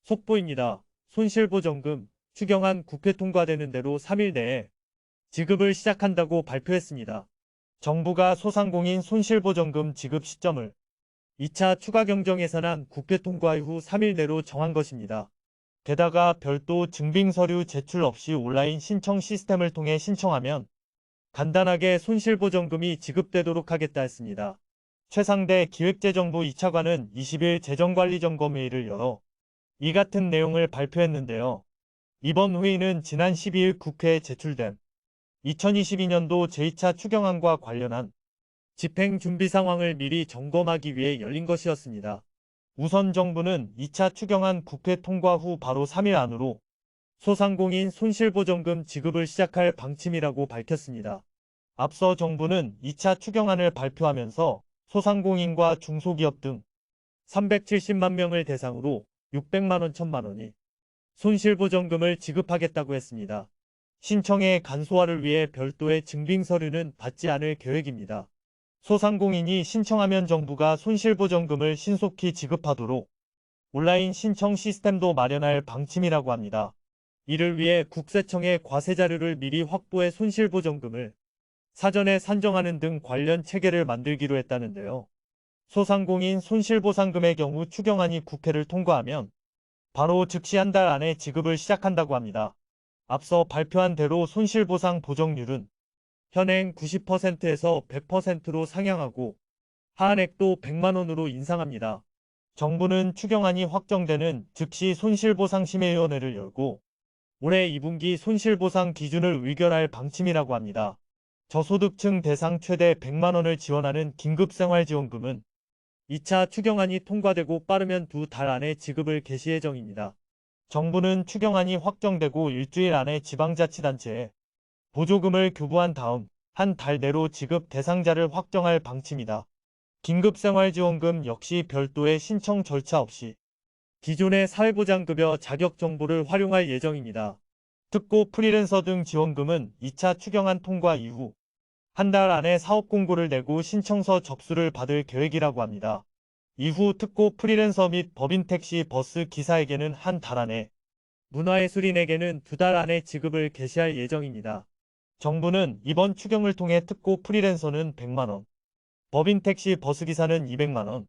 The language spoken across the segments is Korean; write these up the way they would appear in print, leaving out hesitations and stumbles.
속보입니다. 손실보전금 추경안 국회 통과되는 대로 3일 내에 지급을 시작한다고 발표했습니다. 정부가 소상공인 손실보전금 지급 시점을 2차 추가경정예산안 국회 통과 이후 3일 내로 정한 것입니다. 게다가 별도 증빙서류 제출 없이 온라인 신청 시스템을 통해 신청하면 간단하게 손실보전금이 지급되도록 하겠다 했습니다. 최상대 기획재정부 2차관은 20일 재정관리점검회의를 열어 이 같은 내용을 발표했는데요. 이번 회의는 지난 12일 국회에 제출된 2022년도 제2차 추경안과 관련한 집행 준비 상황을 미리 점검하기 위해 열린 것이었습니다. 우선 정부는 2차 추경안 국회 통과 후 바로 3일 안으로 소상공인 손실보전금 지급을 시작할 방침이라고 밝혔습니다. 앞서 정부는 2차 추경안을 발표하면서 소상공인과 중소기업 등 370만 명을 대상으로 600만 원, 1000만 원이 손실보전금을 지급하겠다고 했습니다. 신청의 간소화를 위해 별도의 증빙서류는 받지 않을 계획입니다. 소상공인이 신청하면 정부가 손실보전금을 신속히 지급하도록 온라인 신청 시스템도 마련할 방침이라고 합니다. 이를 위해 국세청에 과세자료를 미리 확보해 손실보전금을 사전에 산정하는 등 관련 체계를 만들기로 했다는데요. 소상공인 손실보상금의 경우 추경안이 국회를 통과하면 바로 즉시 한 달 안에 지급을 시작한다고 합니다. 앞서 발표한 대로 손실보상 보정률은 현행 90%에서 100%로 상향하고 하한액도 100만 원으로 인상합니다. 정부는 추경안이 확정되는 즉시 손실보상심의위원회를 열고 올해 2분기 손실보상 기준을 의결할 방침이라고 합니다. 저소득층 대상 최대 100만 원을 지원하는 긴급생활지원금은 2차 추경안이 통과되고 빠르면 2달 안에 지급을 개시 예정입니다. 정부는 추경안이 확정되고 일주일 안에 지방자치단체에 보조금을 교부한 다음 한 달 내로 지급 대상자를 확정할 방침이다. 긴급생활지원금 역시 별도의 신청 절차 없이 기존의 사회보장급여 자격 정보를 활용할 예정입니다. 특고 프리랜서 등 지원금은 2차 추경안 통과 이후 한 달 안에 사업 공고를 내고 신청서 접수를 받을 계획이라고 합니다. 이후 특고 프리랜서 및 법인 택시 버스 기사에게는 한 달 안에, 문화예술인에게는 2달 안에 지급을 개시할 예정입니다. 정부는 이번 추경을 통해 특고 프리랜서는 100만 원, 법인 택시 버스 기사는 200만 원,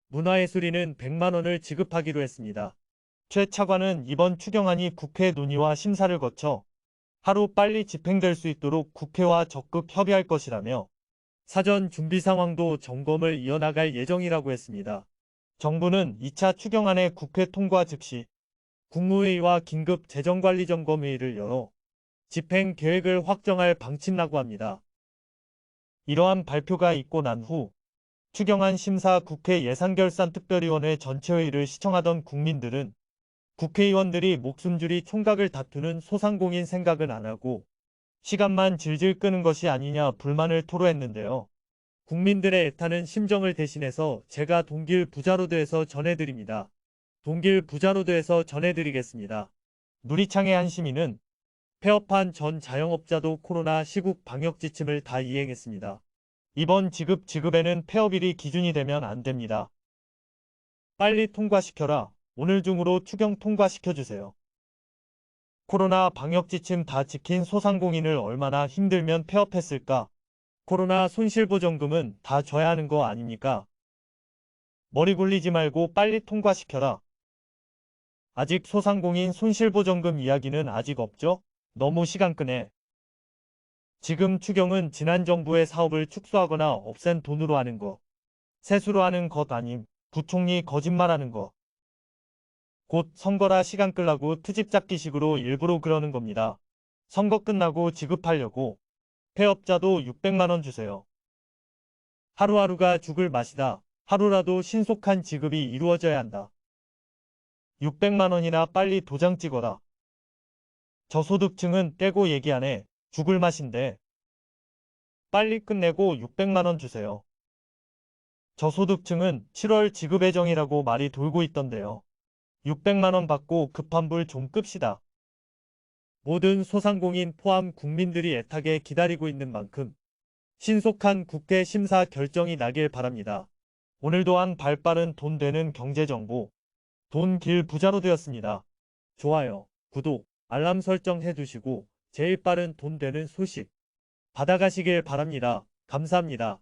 문화예술인은 100만 원을 지급하기로 했습니다. 최 차관은 이번 추경안이 국회 논의와 심사를 거쳐 하루 빨리 집행될 수 있도록 국회와 적극 협의할 것이라며 사전 준비 상황도 점검을 이어나갈 예정이라고 했습니다. 정부는 2차 추경안의 국회 통과 즉시 국무회의와 긴급 재정관리점검회의를 열어 집행 계획을 확정할 방침이라고 합니다. 이러한 발표가 있고 난 후 추경안 심사 국회 예산결산특별위원회 전체회의를 시청하던 국민들은 국회의원들이 목숨줄이 총각을 다투는 소상공인 생각은 안 하고 시간만 질질 끄는 것이 아니냐 불만을 토로했는데요. 국민들의 애타는 심정을 대신해서 제가 동길부자로드에서 전해드립니다. 동길부자로드에서 전해드리겠습니다. 누리창의 한 시민은 폐업한 전 자영업자도 코로나 시국 방역 지침을 다 이행했습니다. 이번 지급에는 폐업일이 기준이 되면 안 됩니다. 빨리 통과시켜라. 오늘 중으로 추경 통과시켜주세요. 코로나 방역 지침 다 지킨 소상공인을 얼마나 힘들면 폐업했을까? 코로나 손실보전금은 다 줘야 하는 거 아닙니까? 머리 굴리지 말고 빨리 통과시켜라. 아직 소상공인 손실보전금 이야기는 아직 없죠? 너무 시간 끄네. 지금 추경은 지난 정부의 사업을 축소하거나 없앤 돈으로 하는 거. 세수로 하는 것 아님. 부총리 거짓말하는 거. 곧 선거라 시간 끌라고 트집 잡기식으로 일부러 그러는 겁니다. 선거 끝나고 지급하려고. 폐업자도 600만 원 주세요. 하루하루가 죽을 맛이다. 하루라도 신속한 지급이 이루어져야 한다. 600만 원이나 빨리 도장 찍어라. 저소득층은 떼고 얘기 안 해. 죽을 맛인데. 빨리 끝내고 600만 원 주세요. 저소득층은 7월 지급 예정이라고 말이 돌고 있던데요. 600만 원 받고 급한 불 좀 끕시다. 모든 소상공인 포함 국민들이 애타게 기다리고 있는 만큼 신속한 국회 심사 결정이 나길 바랍니다. 오늘 또한 발빠른 돈 되는 경제정보 돈 길 부자로 되었습니다. 좋아요, 구독, 알람 설정 해두시고 제일 빠른 돈 되는 소식 받아가시길 바랍니다. 감사합니다.